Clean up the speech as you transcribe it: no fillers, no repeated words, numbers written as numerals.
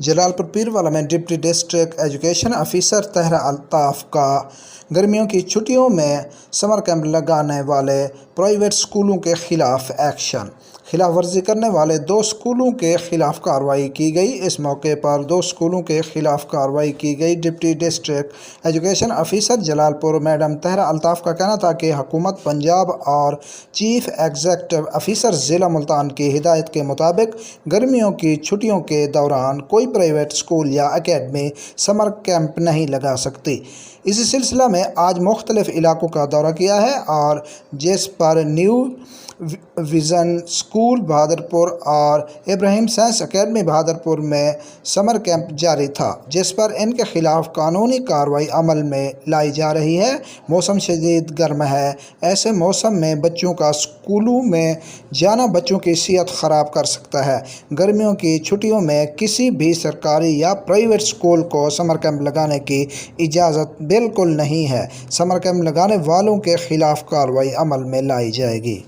جلال پور پیروالا میں deputy district education officer Tahira Altaf کا گرمیوں کی چھٹیوں میں سمر کیمپ لگانے والے پرائیویٹ اسکولوں کے خلاف ایکشن۔ خلاف ورزی کرنے والے 2 اسکولوں کے خلاف کارروائی کی گئی۔ اس موقع پر 2 اسکولوں کے خلاف کارروائی کی گئی۔ ڈپٹی ڈسٹرکٹ ایجوکیشن آفیسر جلال پور میڈم طاہرہ الطاف کا کہنا تھا کہ حکومت پنجاب اور چیف ایگزیکٹو آفیسر ضلع ملتان کی ہدایت کے مطابق گرمیوں کی چھٹیوں کے دوران کوئی پرائیویٹ اسکول یا اکیڈمی سمر کیمپ نہیں لگا سکتی۔ اسی سلسلہ میں آج مختلف علاقوں کا دورہ کیا ہے اور جس پر نیو ویژن اسکول بہادرپور اور ابراہیم سائنس اکیڈمی بہادرپور میں سمر کیمپ جاری تھا، جس پر ان کے خلاف قانونی کارروائی عمل میں لائی جا رہی ہے۔ موسم شدید گرم ہے، ایسے موسم میں بچوں کا اسکولوں میں جانا بچوں کی صحت خراب کر سکتا ہے۔ گرمیوں کی چھٹیوں میں کسی بھی سرکاری یا پرائیویٹ اسکول کو سمر کیمپ لگانے کی اجازت بالکل نہیں ہے۔ سمر کیمپ لگانے والوں کے خلاف کارروائی عمل میں لائی جائے گی۔